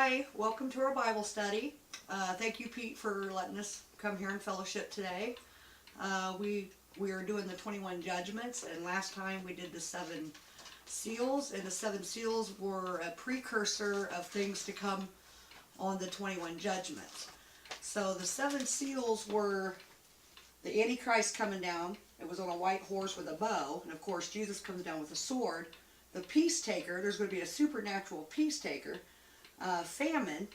Hi, welcome to our Bible study. Thank you, Pete, for letting us come here and fellowship today. We are doing the 21 judgments, and last time we did the 7 seals, and the 7 seals were a precursor of things to come on the 21 judgments. So the 7 seals were the Antichrist coming down. It was on a white horse with a bow, and of course Jesus comes down with a sword. The peace taker, there's going to be a supernatural peace taker. Famine,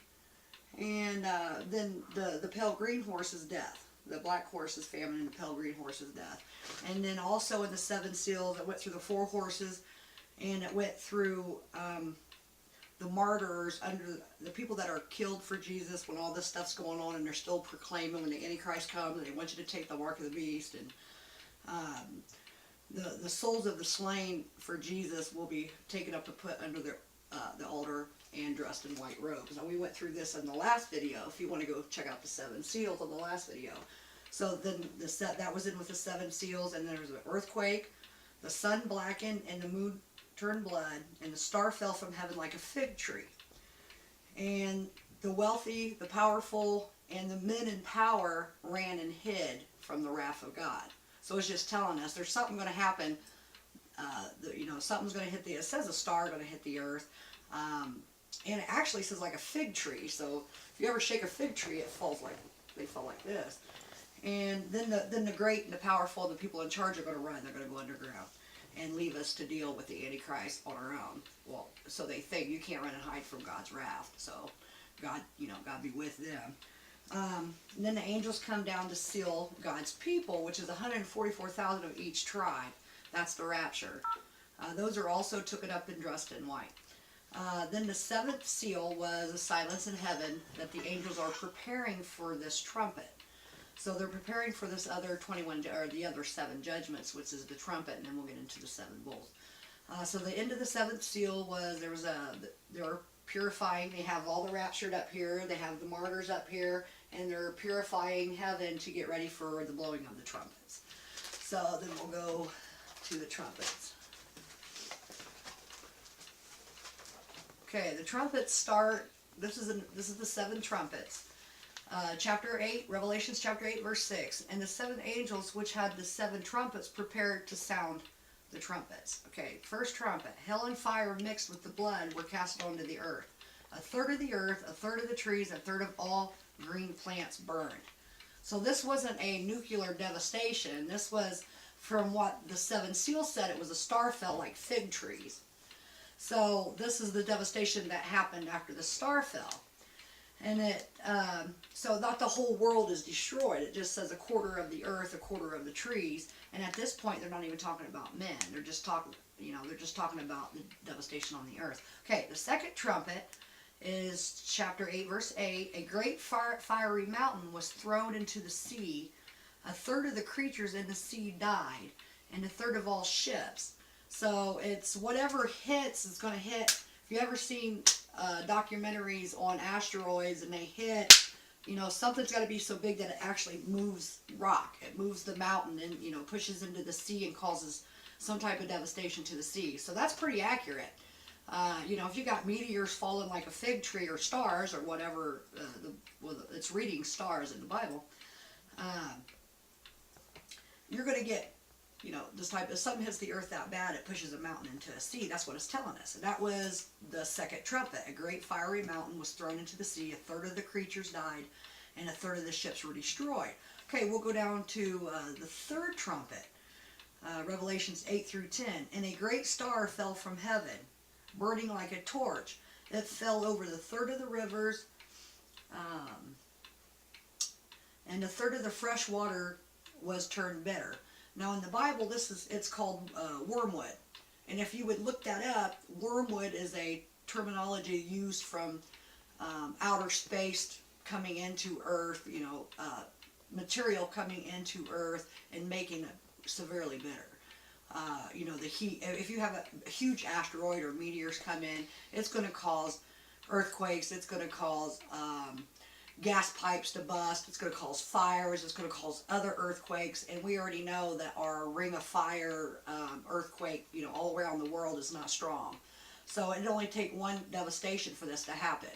and then the pale green horse is death. The black horse is famine, and the pale green horse is death. And then also in the 7 seals, it went through the 4 horses, and it went through the martyrs, under the people that are killed for Jesus when all this stuff's going on, and they're still proclaiming when the Antichrist comes, and they want you to take the mark of the beast, and the souls of the slain for Jesus will be taken up and put under the altar and dressed in white robes. Now we went through this in the last video, if you want to go check out the 7 seals on the last video. So then that was in with the 7 seals, and there was an earthquake, the sun blackened, and the moon turned blood, and the star fell from heaven like a fig tree. And the wealthy, the powerful, and the men in power ran and hid from the wrath of God. So it's just telling us there's something going to happen. Something's going to hit it says a star going to hit the earth. And it actually says like a fig tree. So if you ever shake a fig tree, they fall like this. And then the great and the powerful and the people in charge are going to run. They're going to go underground and leave us to deal with the Antichrist on our own. Well, so they think you can't run and hide from God's wrath. So God be with them. And then the angels come down to seal God's people, which is 144,000 of each tribe. That's the rapture. Those are also taken up and dressed in white. Then the 7th seal was a silence in heaven, that the angels are preparing for this trumpet. So they're preparing for this other 21, or the other 7 judgments, which is the trumpet, and then we'll get into the 7 bowls. So the end of the 7th seal was, they were purifying. They have all the raptured up here, they have the martyrs up here, and they're purifying heaven to get ready for the blowing of the trumpets. So then we'll go to the trumpets. Okay, the trumpets start. This is the 7 trumpets. Chapter 8, Revelations chapter 8, verse 6. And the 7 angels which had the 7 trumpets prepared to sound the trumpets. Okay, first trumpet. Hell and fire mixed with the blood were cast onto the earth. A third of the earth, a third of the trees, a third of all green plants burned. So this wasn't a nuclear devastation. This was, from what the 7 seals said, it was a star fell like fig trees. So this is the devastation that happened after the star fell. And so not the whole world is destroyed. It just says a quarter of the earth, a quarter of the trees. And at this point, they're not even talking about men. They're just talking, they're just talking about the devastation on the earth. Okay, the second trumpet is chapter 8, verse 8. A great fiery mountain was thrown into the sea. A third of the creatures in the sea died, and a third of all ships. So it's whatever hits is going to hit. If you ever seen documentaries on asteroids and they hit, something's got to be so big that it actually moves rock. It moves the mountain and, pushes into the sea and causes some type of devastation to the sea. So that's pretty accurate. If you got meteors falling like a fig tree or stars or whatever, it's reading stars in the Bible, you're going to get, this type of, something hits the earth that bad, it pushes a mountain into a sea. That's what it's telling us. And that was the second trumpet. A great fiery mountain was thrown into the sea. A third of the creatures died, and a third of the ships were destroyed. Okay, we'll go down to the third trumpet, Revelations 8 through 10. And a great star fell from heaven, burning like a torch. It fell over the third of the rivers, and a third of the fresh water was turned bitter. Now in the Bible, it's called wormwood. And if you would look that up, wormwood is a terminology used from outer space coming into Earth, material coming into Earth and making it severely bitter. The heat, if you have a huge asteroid or meteors come in, it's going to cause earthquakes, it's going to cause gas pipes to bust, it's going to cause fires, it's going to cause other earthquakes, and we already know that our ring of fire earthquake, all around the world is not strong. So it'd only take one devastation for this to happen.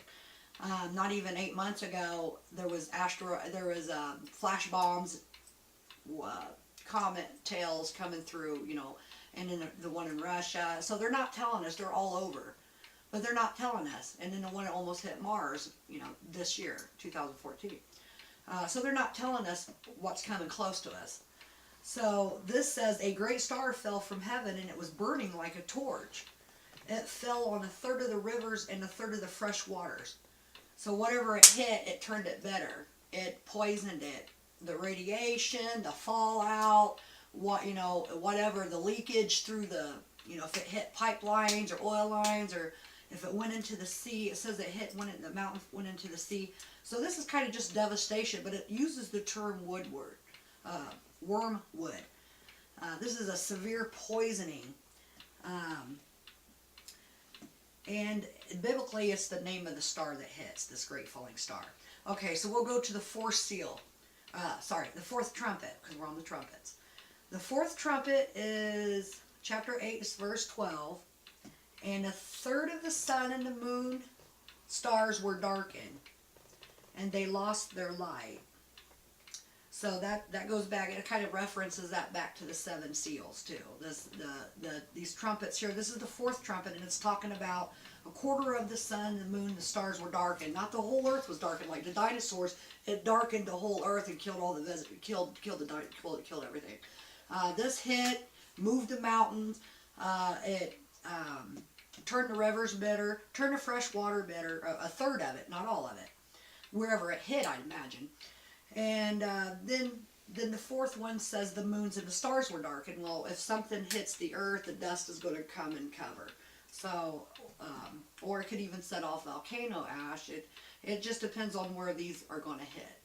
Not even 8 months ago, there was flash bombs, comet tails coming through, and then the one in Russia. So they're not telling us. They're all over, but they're not telling us. And then the one that almost hit Mars, this year, 2014. So they're not telling us what's coming close to us. So this says, a great star fell from heaven, and it was burning like a torch. It fell on a third of the rivers and a third of the fresh waters. So whatever it hit, it turned it bitter. It poisoned it. The radiation, the fallout, whatever, the leakage through the, if it hit pipelines or oil lines, or if it went into the sea. It says the mountain went into the sea. So this is kind of just devastation, but it uses the term wormwood. This is a severe poisoning. And biblically, it's the name of the star that hits, this great falling star. Okay, so we'll go to the fourth seal. The fourth trumpet, because we're on the trumpets. The fourth trumpet is chapter 8, verse 12. And a third of the sun and the moon stars were darkened, and they lost their light. So that goes back, it kind of references that back to the seven seals too. These trumpets here, this is the fourth trumpet, and it's talking about a quarter of the sun, the moon, the stars were darkened. Not the whole earth was darkened like the dinosaurs. It darkened the whole earth and killed all the killed everything. This hit, moved the mountains. It turned the rivers bitter, turned the fresh water bitter. A third of it, not all of it. Wherever it hit, I'd imagine. And then the fourth one says the moons and the stars were darkened. Well, if something hits the earth, the dust is going to come and cover. So, or it could even set off volcano ash. It just depends on where these are going to hit.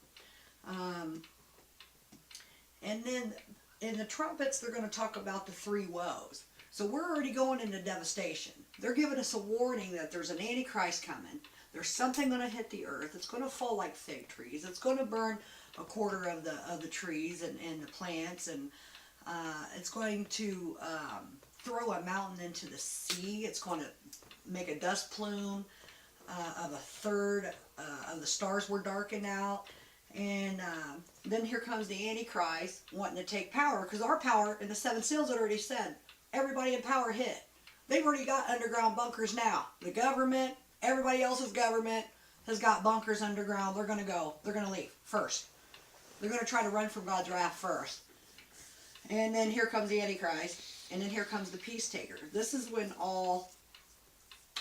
And then in the trumpets, they're going to talk about the three woes. So we're already going into devastation. They're giving us a warning that there's an Antichrist coming. There's something going to hit the earth. It's going to fall like fig trees. It's going to burn a quarter of the trees and the plants, and it's going to throw a mountain into the sea. It's going to make a dust plume of a third of the stars were darkened out. And then here comes the Antichrist wanting to take power, because our power in the seven seals had already said everybody in power hit. They've already got underground bunkers now. The government, everybody else's government has got bunkers underground. They're going to go. They're going to leave first. They're going to try to run from God's wrath first. And then here comes the Antichrist. And then here comes the peace taker. This is when all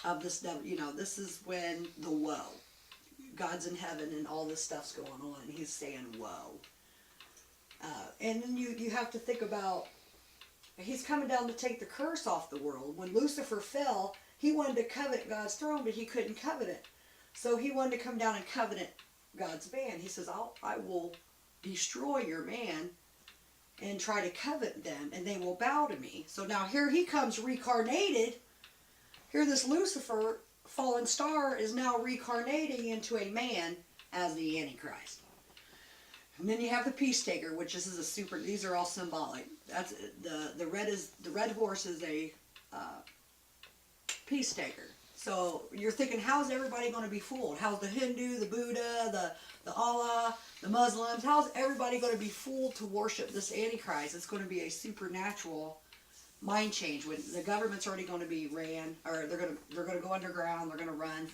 of this, this is when the woe. God's in heaven and all this stuff's going on. And he's saying woe. And then you have to think about, he's coming down to take the curse off the world. When Lucifer fell, he wanted to covet God's throne, but he couldn't covet it. So he wanted to come down and covenant God's man. He says, I will destroy your man and try to covet them, and they will bow to me. So now here he comes reincarnated. Here this Lucifer, fallen star, is now reincarnating into a man as the Antichrist. And then you have the peace taker, which these are all symbolic. That's the red horse is a peace taker. So you're thinking, how's everybody going to be fooled? How's the Hindu, the Buddha, the Allah, the Muslims, how's everybody going to be fooled to worship this Antichrist? It's going to be a supernatural mind change when the government's already going to be ran, or they're going to go underground, they're going to run,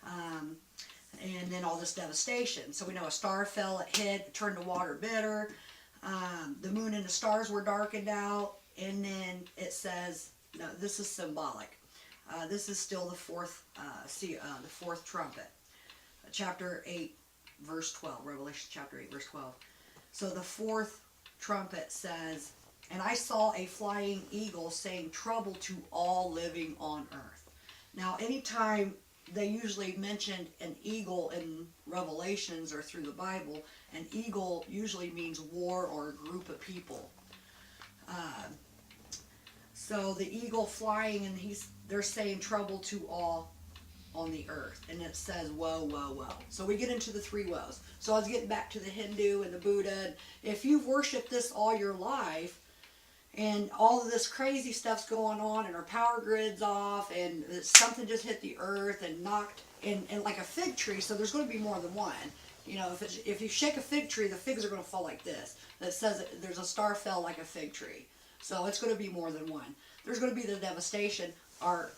and then all this devastation. So we know a star fell, it hit, it turned the water bitter, the moon and the stars were darkened out, and then it says, no, this is symbolic. This is still the fourth trumpet, chapter 8, verse 12, Revelation chapter 8, verse 12. So the fourth trumpet says, and I saw a flying eagle saying, trouble to all living on earth. Now, anytime they usually mention an eagle in Revelations or through the Bible, an eagle usually means war or a group of people. So the eagle flying, and they're saying trouble to all on the earth. And it says, woe, woe, woe. So we get into the three woes. So I was getting back to the Hindu and the Buddha. If you've worshipped this all your life, and all of this crazy stuff's going on, and our power grid's off, and something just hit the earth and knocked, and like a fig tree, so there's going to be more than one. You know, if you shake a fig tree, the figs are going to fall like this. That says there's a star fell like a fig tree. So it's going to be more than one. There's going to be the devastation. Our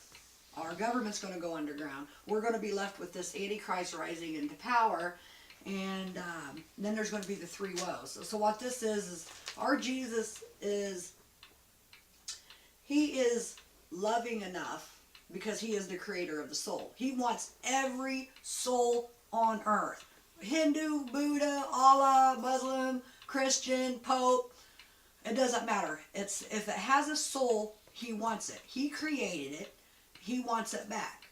government's going to go underground. We're going to be left with this Antichrist rising into power. And then there's going to be the three woes. So what this is our Jesus is, he is loving enough because he is the creator of the soul. He wants every soul on earth. Hindu, Buddha, Allah, Muslim, Christian, Pope, it doesn't matter. If it has a soul, he wants it. He created it. He wants it back.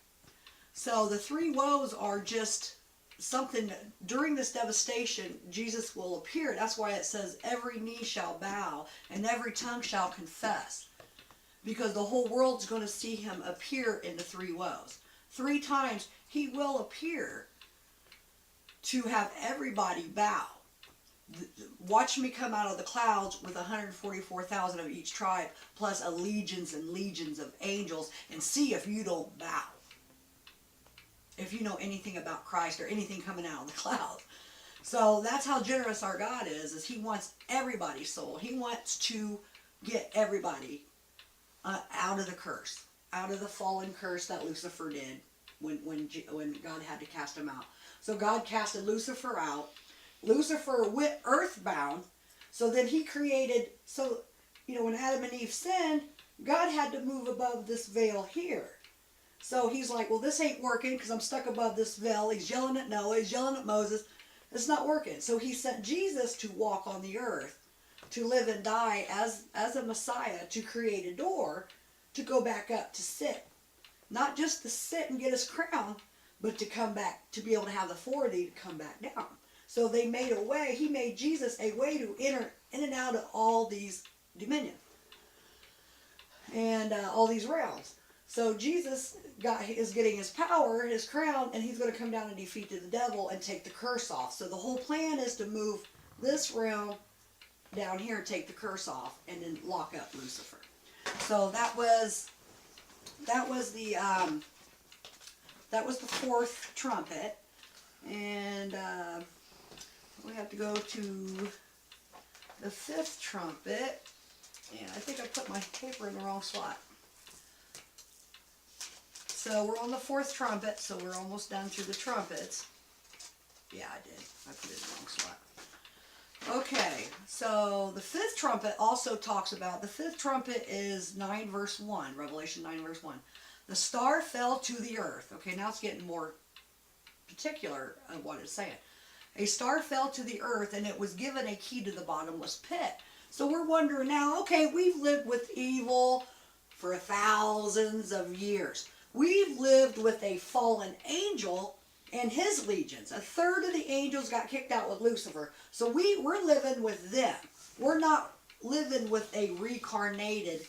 So the three woes are just something that, during this devastation, Jesus will appear. That's why it says every knee shall bow and every tongue shall confess. Because the whole world's going to see him appear in the three woes. 3 times he will appear to have everybody bow. Watch me come out of the clouds with 144,000 of each tribe, plus a legions and legions of angels, and see if you don't bow. If you know anything about Christ or anything coming out of the clouds. So that's how generous our God is he wants everybody's soul. He wants to get everybody out of the curse, out of the fallen curse that Lucifer did when God had to cast him out. So God casted Lucifer out. Lucifer went earthbound. So then he created, so, you know, when Adam and Eve sinned, God had to move above this veil here. So he's like, well, this ain't working because I'm stuck above this veil. He's yelling at Noah. He's yelling at Moses. It's not working. So he sent Jesus to walk on the earth, to live and die as a Messiah, to create a door to go back up to sit. Not just to sit and get his crown, but to come back, to be able to have the authority to come back down. So they made a way, he made Jesus a way to enter in and out of all these dominions and all these realms. So Jesus is getting his power, his crown, and he's going to come down and defeat the devil and take the curse off. So the whole plan is to move this realm down here and take the curse off and then lock up Lucifer. So that was the 4th trumpet, and we have to go to the 5th trumpet, and I think I put my paper in the wrong slot. So we're on the 4th trumpet, so we're almost done through the trumpets. Yeah, I did. I put it in the wrong slot. Okay, so the 5th trumpet also talks about, the 5th trumpet is 9 verse 1, Revelation 9 verse 1. The star fell to the earth. Okay, now it's getting more particular of what it's saying. A star fell to the earth, and it was given a key to the bottomless pit. So we're wondering now, okay, we've lived with evil for thousands of years. We've lived with a fallen angel and his legions. 1/3 of the angels got kicked out with Lucifer. So we're living with them. We're not living with a reincarnated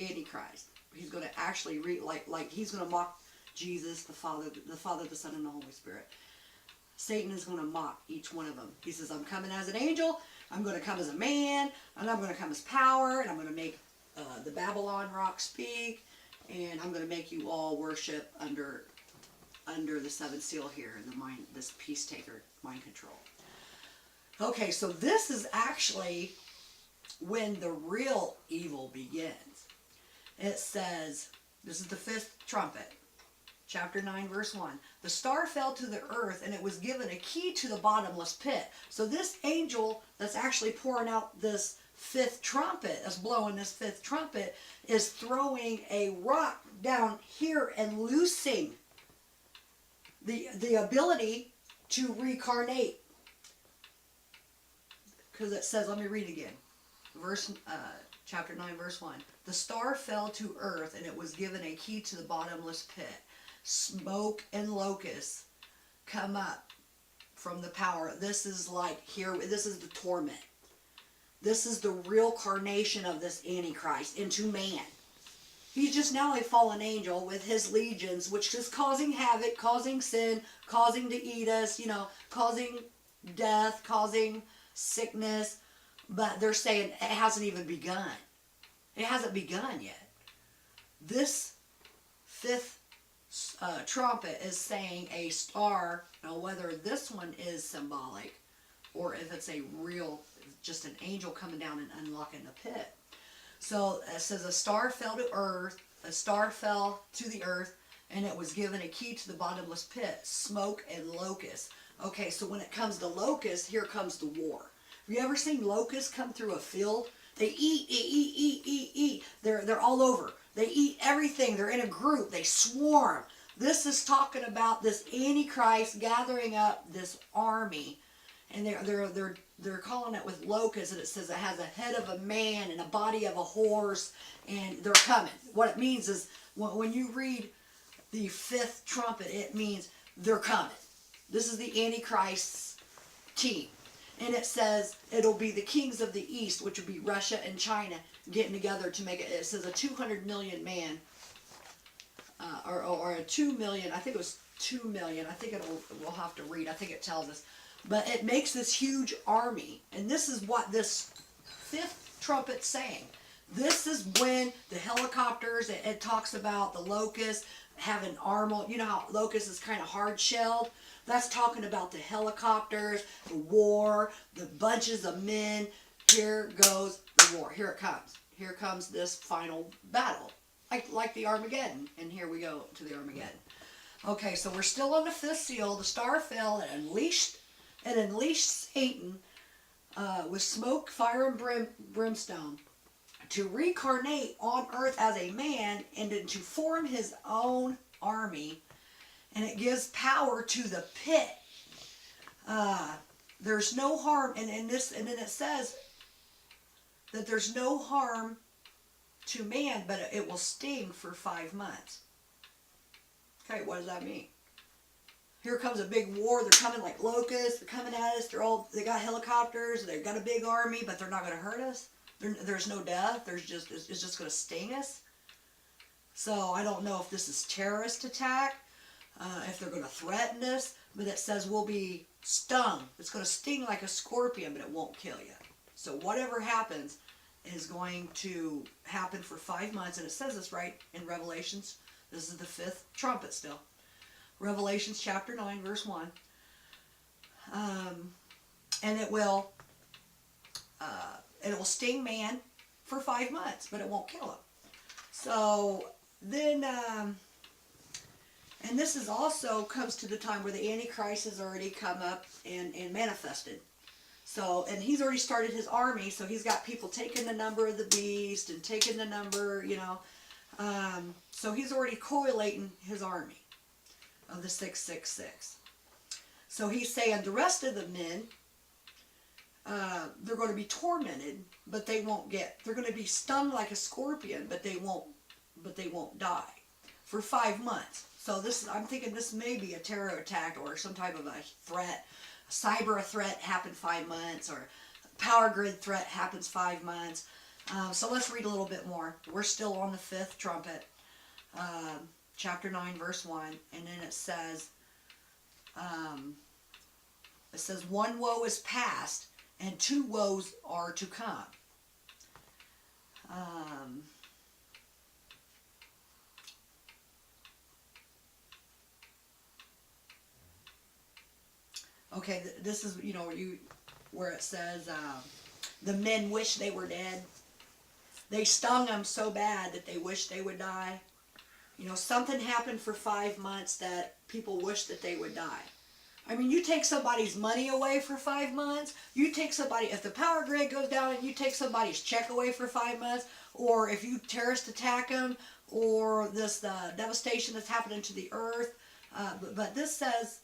Antichrist. He's going to actually like he's going to mock Jesus, the Father, the Son, and the Holy Spirit. Satan is going to mock each one of them. He says, I'm coming as an angel, I'm going to come as a man, and I'm going to come as power, and I'm going to make the Babylon rock speak, and I'm going to make you all worship under the 7th seal here, in the mind, this peace taker, mind control. Okay, so this is actually when the real evil begins. It says, this is the 5th trumpet, chapter 9, verse 1. The star fell to the earth, and it was given a key to the bottomless pit. So this angel that's actually pouring out this 5th trumpet, that's blowing this 5th trumpet, is throwing a rock down here and loosing the ability to reincarnate. Because it says, let me read again. Chapter 9, verse 1. The star fell to earth, and it was given a key to the bottomless pit. Smoke and locusts come up from the power. This is like here, this is the torment. This is the real carnation of this Antichrist into man. He's just now a fallen angel with his legions, which is causing havoc, causing sin, causing to eat us, causing death, causing sickness. But they're saying it hasn't even begun. It hasn't begun yet. This fifth trumpet is saying a star. Now, whether this one is symbolic or if it's a real, just an angel coming down and unlocking the pit. So it says a star fell to earth, a star fell to the earth, and it was given a key to the bottomless pit, smoke and locusts. Okay, so when it comes to locusts, here comes the war. Have you ever seen locusts come through a field? They eat. They're all over. They eat everything. They're in a group. They swarm. This is talking about this Antichrist gathering up this army, and they're calling it with locusts, and it says it has a head of a man and a body of a horse, and they're coming. What it means is when you read the fifth trumpet, it means they're coming. This is the Antichrist's team. And it says it'll be the kings of the east, which would be Russia and China, getting together to make it. It says a 200 million man, or a 2 million. I think it was 2 million. I think we'll have to read. I think it tells us. But it makes this huge army. And this is what this fifth trumpet's saying. This is when the helicopters, it talks about the locusts having armor. You know how locust is kind of hard-shelled? That's talking about the helicopters, the war, the bunches of men. Here goes the war. Here it comes. Here comes this final battle. Like the Armageddon. And here we go to the Armageddon. Okay, so we're still on the fifth seal. The star fell and unleashed Satan with smoke, fire, and brimstone to reincarnate on earth as a man and to form his own army. And it gives power to the pit. There's no harm, and then it says that there's no harm to man, but it will sting for 5 months. Okay, what does that mean? Here comes a big war. They're coming like locusts. They're coming at us. They got helicopters. They've got a big army, but they're not going to hurt us. There's no death. It's just going to sting us. So I don't know if this is terrorist attack. If they're going to threaten us, but it says we'll be stung. It's going to sting like a scorpion, but it won't kill you. So whatever happens is going to happen for 5 months, and it says this right in Revelations. This is the fifth trumpet still. Revelations chapter 9, verse 1. And it will sting man for 5 months, but it won't kill him. So then... and this is also comes to the time where the Antichrist has already come up and manifested. So, and he's already started his army, so he's got people taking the number of the beast and taking the number, so he's already collating his army of the 666. So he's saying the rest of the men, they're going to be tormented, but they won't they're going to be stung like a scorpion, but they won't die for 5 months. So I'm thinking this may be a terror attack or some type of a threat. A cyber threat happened 5 months, or a power grid threat happens 5 months. So let's read a little bit more. We're still on the fifth trumpet, chapter 9, verse 1, and then it says, one woe is past, and 2 woes are to come. Okay, this is, where it says, the men wish they were dead. They stung them so bad that they wish they would die. Something happened for 5 months that people wish that they would die. I mean, you take somebody's money away for 5 months. You take if the power grid goes down and you take somebody's check away for 5 months, or if you terrorist attack them, or this devastation that's happening to the earth. But this says,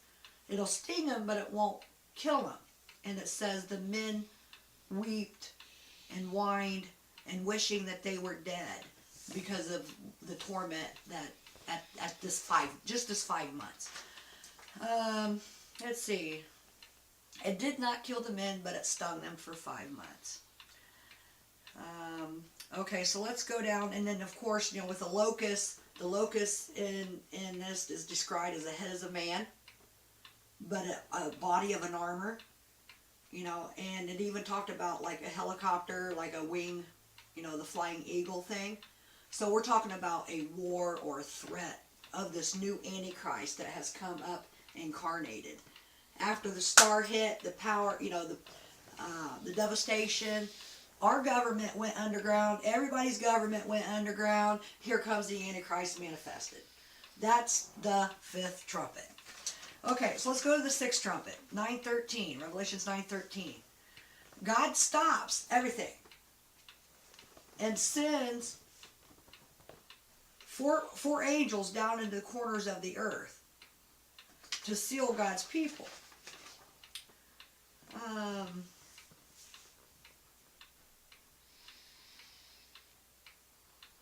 it'll sting them, but it won't kill them. And it says the men wept and whined and wishing that they were dead because of the torment that at this 5 months. Let's see. It did not kill the men, but it stung them for 5 months. Okay, so let's go down, and then of course, with the locust in this is described as the head of a man, but a body of an armor. you know, and it even talked about like a helicopter, like a wing, you know, the flying eagle thing. So we're talking about a war or a threat of this new Antichrist that has come up incarnated. After the star hit, the power, you know, the devastation, our government went underground. Everybody's government went underground. Here comes the Antichrist manifested. That's the fifth trumpet. Okay, so let's go to the sixth trumpet, 9:13, Revelations 9:13. God stops everything and sends four angels down into the corners of the earth to seal God's people.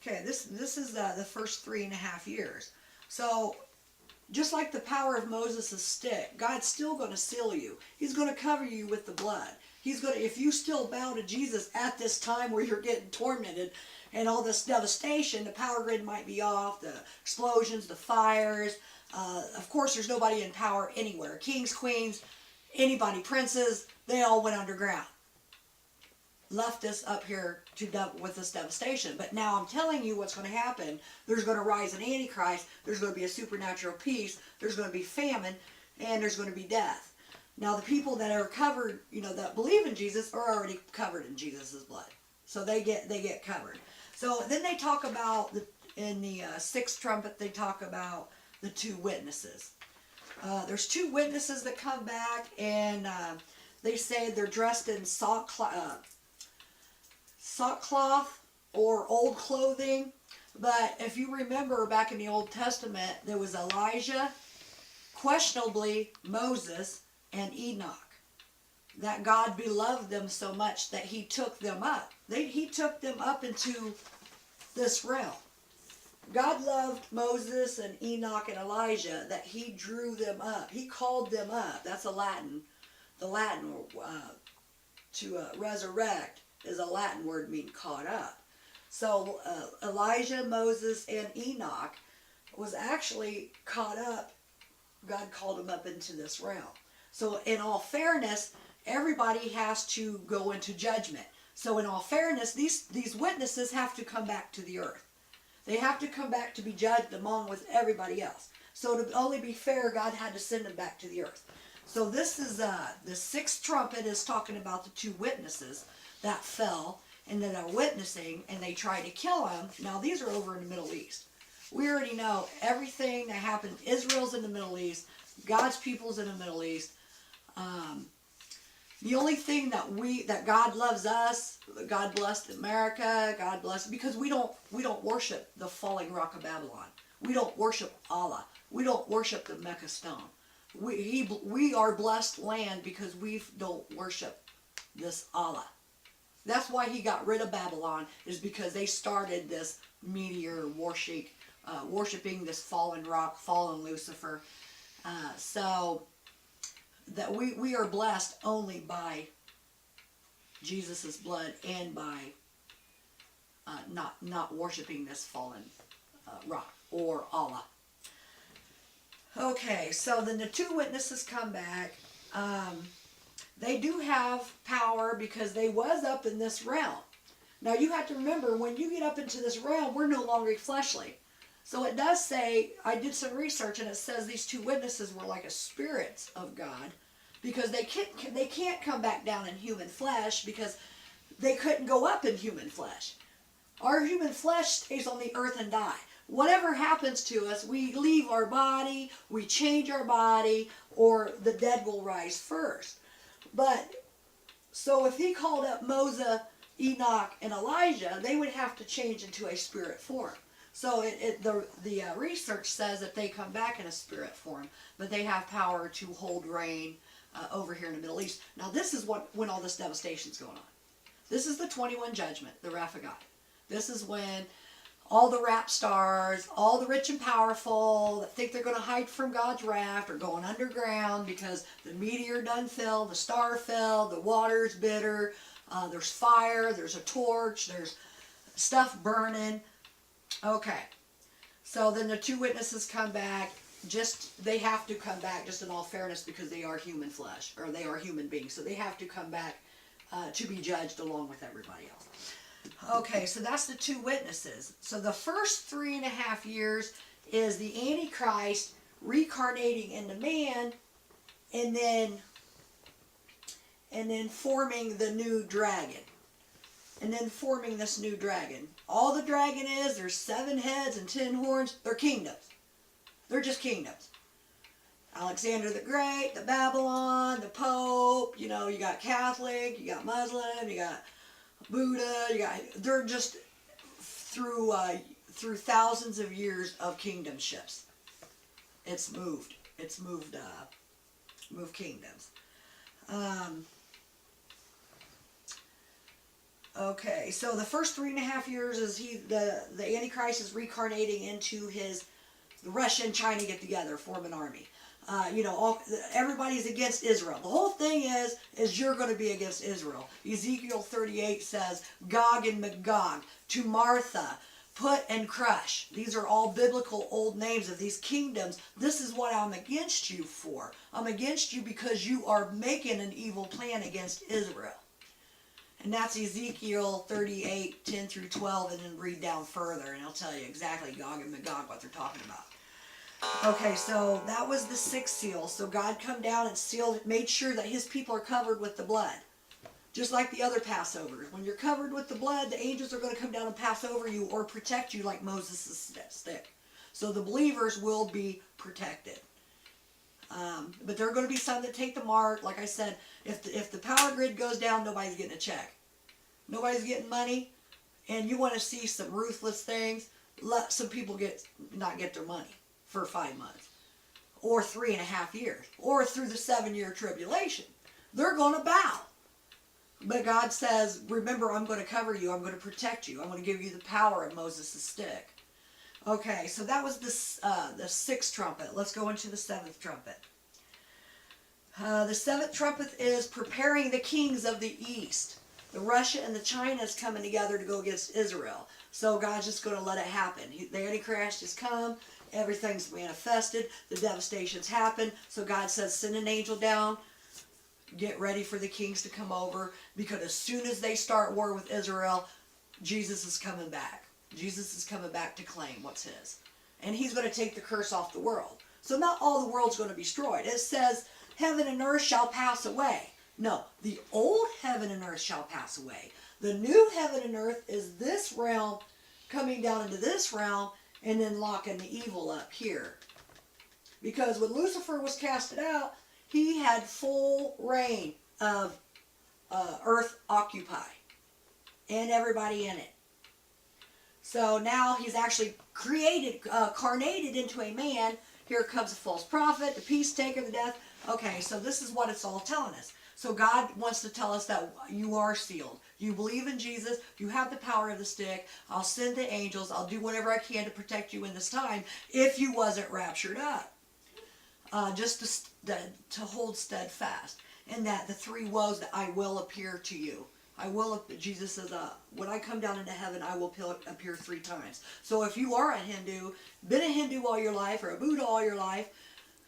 Okay, this is the first 3.5 years. So just like the power of Moses' stick, God's still going to seal you. He's going to cover you with the blood. He's going to, if you still bow to Jesus at this time where you're getting tormented and all this devastation, the power grid might be off, the explosions, the fires. Of course, there's nobody in power anywhere. Kings, queens, anybody, princes, they all went underground. Left us up here with this devastation. But now I'm telling you what's going to happen. There's going to rise an Antichrist. There's going to be a supernatural peace. There's going to be famine. And there's going to be death. Now the people that are covered, you know, that believe in Jesus are already covered in Jesus' blood. So they get covered. So then they talk about, in the sixth trumpet, they talk about the two witnesses. There's two witnesses that come back, and they say they're dressed in sackcloth or old clothing. But if you remember back in the Old Testament, there was Elijah, questionably Moses, and Enoch. That God beloved them so much that he took them up. He took them up into this realm. God loved Moses and Enoch and Elijah that he drew them up. He called them up. That's the Latin to resurrect is a Latin word meaning caught up. So Elijah, Moses, and Enoch was actually caught up. God called them up into this realm. So in all fairness, everybody has to go into judgment. So in all fairness, these witnesses have to come back to the earth. They have to come back to be judged along with everybody else. So to only be fair, God had to send them back to the earth. So this is the sixth trumpet is talking about the two witnesses that fell and that are witnessing, and they try to kill them. Now these are over in the Middle East. We already know everything that happened. Israel's in the Middle East. God's people's in the Middle East. The only thing that God loves us, God blessed America, God bless, because we don't worship the falling rock of Babylon. We don't worship Allah. We don't worship the Mecca stone. We are blessed land because we don't worship this Allah. That's why he got rid of Babylon, is because they started this meteor worshiping this fallen rock, fallen Lucifer. So that we are blessed only by Jesus' blood and by not worshiping this fallen rock or Allah. Okay, so then the two witnesses come back. They do have power because they was up in this realm. Now you have to remember, when you get up into this realm, we're no longer fleshly. So it does say, I did some research, and it says these two witnesses were like a spirits of God, because they can't come back down in human flesh because they couldn't go up in human flesh. Our human flesh stays on the earth and die. Whatever happens to us, we leave our body, we change our body, or the dead will rise first. But, so if he called up Moses, Enoch, and Elijah, they would have to change into a spirit form. So the research says that they come back in a spirit form, but they have power to hold reign over here in the Middle East. Now this is when all this devastation is going on. This is the 21 judgment, the wrath of God. This is when all the rap stars, all the rich and powerful that think they're going to hide from God's wrath are going underground because the meteor done fell, the star fell, the water's bitter, there's fire, there's a torch, there's stuff burning. Okay, so then the two witnesses come back. they have to come back, just in all fairness, because they are human flesh, or they are human beings, so they have to come back to be judged along with everybody else. Okay, so that's the two witnesses. So the first 3.5 years is the Antichrist reincarnating into man, and then forming the new dragon. And then forming this new dragon. All the dragon is, there's 7 heads and 10 horns. They're kingdoms. They're just kingdoms. Alexander the Great, the Babylon, the Pope, you know, you got Catholic, you got Muslim, you got Buddha, they're just through thousands of years of kingdomships. It's moved kingdoms. Okay, so the first 3.5 years is the Antichrist is reincarnating into the Russia and China get together, form an army. Everybody's against Israel. The whole thing is you're going to be against Israel. Ezekiel 38 says, Gog and Magog, to Martha, put and crush. These are all biblical old names of these kingdoms. This is what I'm against you for. I'm against you because you are making an evil plan against Israel. And that's Ezekiel 38, 10 through 12, and then read down further, and I'll tell you exactly Gog and Magog, what they're talking about. Okay, so that was the 6th seal. So God come down and made sure that his people are covered with the blood. Just like the other Passovers. When you're covered with the blood, the angels are going to come down and pass over you or protect you like Moses' stick. So the believers will be protected. But there are going to be some that take the mark. Like I said, if the power grid goes down, nobody's getting a check. Nobody's getting money. And you want to see some ruthless things, let some people not get their money for 5 months. Or 3.5 years. Or through the 7-year tribulation. They're going to bow. But God says, remember, I'm going to cover you. I'm going to protect you. I'm going to give you the power of Moses' stick. Okay, so that was the 6th trumpet. Let's go into the 7th trumpet. The 7th trumpet is preparing the kings of the east. The Russia and the China is coming together to go against Israel. So God's just going to let it happen. The Antichrist has come. Everything's manifested. The devastations happen. So God says, send an angel down. Get ready for the kings to come over. Because as soon as they start war with Israel, Jesus is coming back. Jesus is coming back to claim what's his. And he's going to take the curse off the world. So not all the world's going to be destroyed. It says, heaven and earth shall pass away. No, the old heaven and earth shall pass away. The new heaven and earth is this realm coming down into this realm and then locking the evil up here. Because when Lucifer was casted out, he had full reign of earth occupy and everybody in it. So now he's actually carnated into a man. Here comes a false prophet, the peace taker, the death. Okay, so this is what it's all telling us. So God wants to tell us that you are sealed. You believe in Jesus. You have the power of the stick. I'll send the angels. I'll do whatever I can to protect you in this time if you wasn't raptured up. Just to hold steadfast. And that the 3 woes that I will appear to you. Jesus says, when I come down into heaven, I will appear 3 times. So if you are a Hindu, been a Hindu all your life, or a Buddha all your life,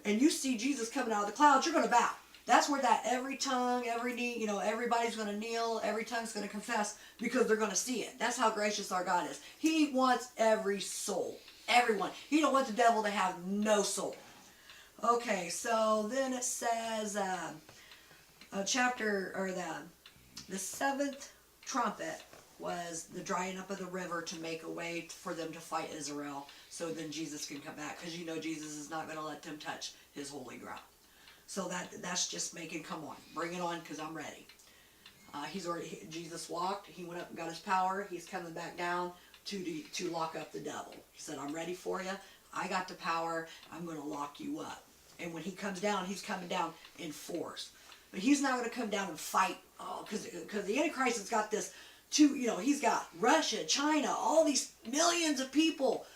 and you see Jesus coming out of the clouds, you're going to bow. That's where that every tongue, every knee, everybody's going to kneel, every tongue's going to confess, because they're going to see it. That's how gracious our God is. He wants every soul. Everyone. He don't want the devil to have no soul. Okay, so then it says, the 7th trumpet was the drying up of the river to make a way for them to fight Israel, so then Jesus can come back, because Jesus is not going to let them touch his holy ground. So that's just making, come on, bring it on, because I'm ready. Jesus walked, he went up and got his power, he's coming back down to lock up the devil. He said, I'm ready for you, I got the power, I'm going to lock you up. And when he comes down, he's coming down in force. But he's not going to come down and fight, because the Antichrist has got this, he's got Russia, China, all these millions of people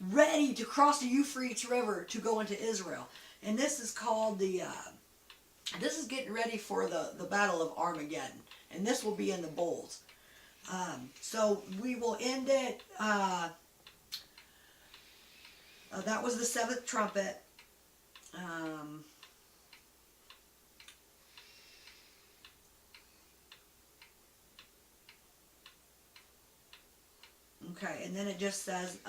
ready to cross the Euphrates River to go into Israel. And this is called this is getting ready for the Battle of Armageddon. And this will be in the bowls. So we will end it, that was the 7th trumpet. Okay, and then it just says,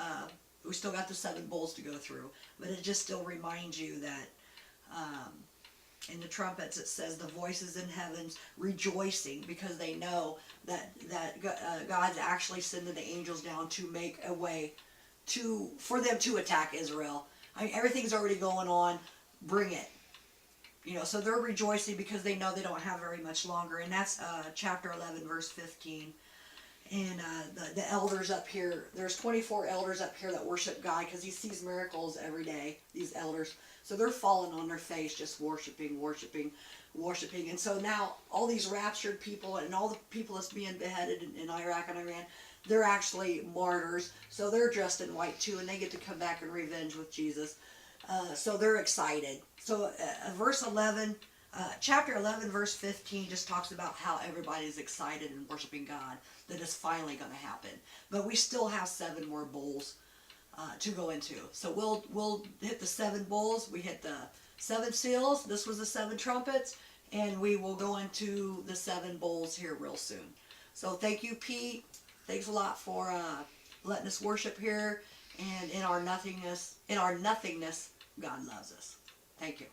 we still got the 7 bowls to go through, but it just still reminds you that, in the trumpets it says the voices in heavens rejoicing because they know that God's actually sending the angels down to make a way for them to attack Israel. I mean, everything's already going on. Bring it. So they're rejoicing because they know they don't have very much longer. And that's chapter 11, verse 15. And the elders up here, there's 24 elders up here that worship God because he sees miracles every day, these elders. So they're falling on their face just worshiping. And so now all these raptured people and all the people that's being beheaded in Iraq and Iran, they're actually martyrs. So they're dressed in white too, and they get to come back and revenge with Jesus. So they're excited. So verse 11, chapter 11, verse 15 just talks about how everybody's excited and worshiping God, that it's finally going to happen. But we still have 7 more bowls to go into. So we'll hit the 7 bowls. We hit the 7 seals. This was the 7 trumpets. And we will go into the 7 bowls here real soon. So thank you, Pete. Thanks a lot for letting us worship here. And in our nothingness, God loves us. Thank you.